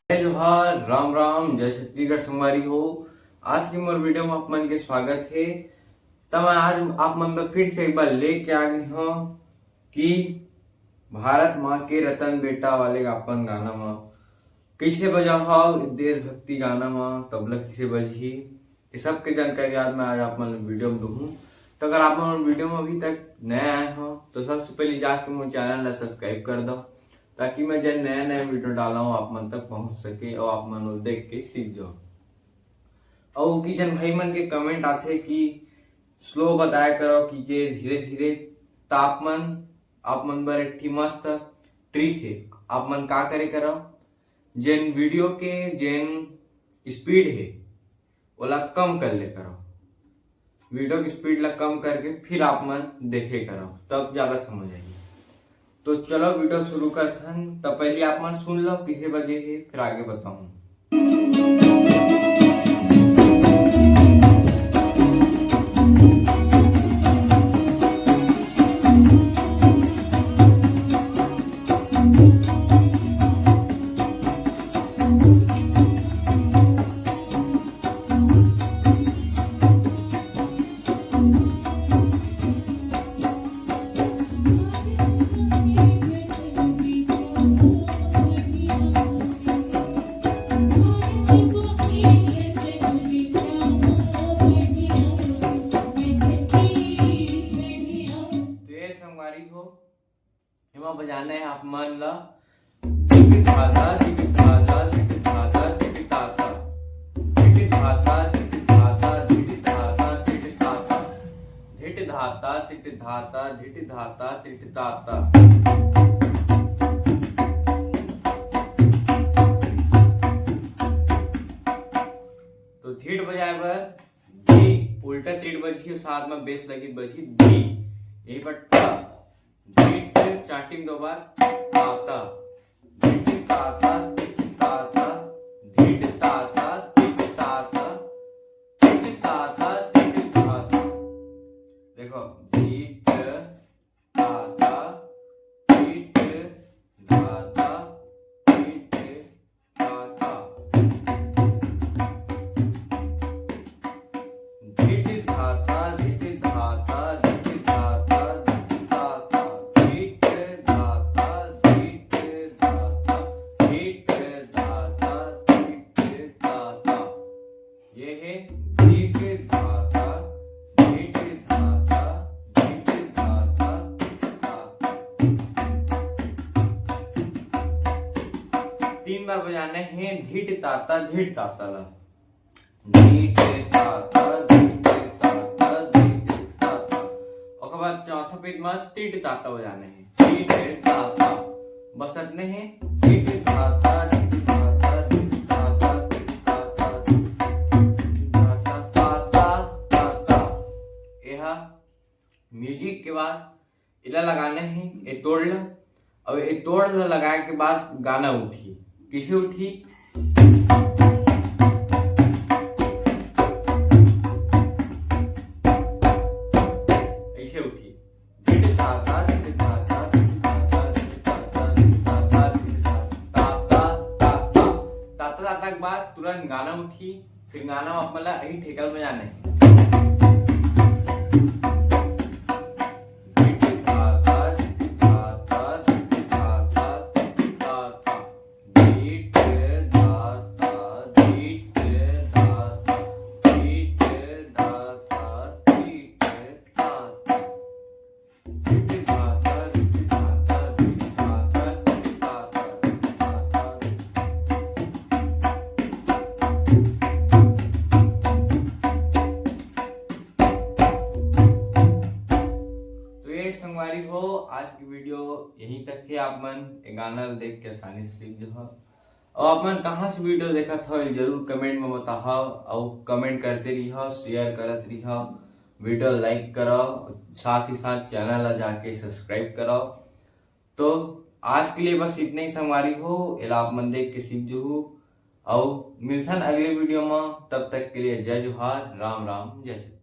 जय जोहार, राम राम, जय छत्तीसगढ़ संगवारी हो। आज की मोर वीडियो में आप मन के स्वागत है। तब आज आप मन ला फिर से एक बार लेके आ गए हो कि भारत माँ के रतन बेटा वाले अपन गाना में कैसे बजा हो, देशभक्ति गाना में तबला कैसे बजी, ये सब के जानकारी आज मैं आप मन वीडियो में दूँ। तो अगर आप मन वीडियो में अभी तक नए आए हो तो सबसे पहले जाके मोर चैनल ला सब्सक्राइब कर दो, ताकि मैं जब नया नया वीडियो डाला हूँ आप मन तक पहुंच सके और आप मन देख के सीख जाओ। और की जन भाई मन के कमेंट आते कि स्लो बताया करो कि के धीरे धीरे, तो आप मन बर एक मस्त ट्रिक है। आप मन का करे करो, जेन वीडियो के जेन स्पीड है ओला कम कर ले करो, वीडियो की स्पीड ला कम करके फिर आप मन देखे करो, तब ज्यादा समझ आएगी। तो चलो वीडियो शुरू करते हैं। तब पहले आप मन सुन लो किसे बजे है, फिर आगे बताऊं। बजाना है आप मन ला धिक धाता धिक धाता धिक धाता धिक धाता धिक धाता धिक धाता धिक धाता धिक धाता धिट धाता धिट धाता धिट धाता धिट धाता। तो धीट बजाए बर धी उल्टा तीट बजी, साथ में बेस लगी बजी धी, यही पर धीट चाटिंग दो बार ताता धीट ताता धीट ताता धीट ताता धीट ताता धीट ताता धीट ताता। देखो धीट ताता धीट ताता धीट ताता धीट धाता धीट धाता धीट धाता धीट धाता धीट धाता धीट धाता धीट धाता धीट धाता। ये है धीट धाता धीट धाता धीट धाता धीट धाता। 3 बार बजाने हैं धीट ताता धीट ताता ला। धीट ताता धीट ताता धीट ताता। और बाद चौथा पीठ में तीट ताता बजाने हैं, तीट ताता बस इतने हैं। धीट ताता धीट ताता धीट ताता धीट ताता धीट ताता ताता ताता। यह म्यूजिक के बाद इला लगाने हैं, ये तोड़ ला। अब ये तोड़ ला लगाए के बाद गाना उठी, किसे उठी, ऐसे उठी धीट ताता धीट ताता धीट ताता धीट ताता धीट ताता धीट ताता ताता ताता ताता के बाद तुरंत गाना उठी। फिर गाना में अपना यही ठेकल बजाने हैं। संगवारी हो, आज की वीडियो यहीं तक है। आप मन गाना देख के आसानी से सीख जो। और आप मन कहाँ से वीडियो देखा था जरूर कमेंट में बताओ, और कमेंट करते रहिए, शेयर करते रहिए, वीडियो लाइक करो, साथ ही साथ चैनल ला जाके सब्सक्राइब करो। तो आज के लिए बस इतना ही संगवारी हो, एला आप मन देख के सीख जो। और मिलथन अगले वीडियो में, तब तक के लिए जय जोहार, राम राम, जय श्री।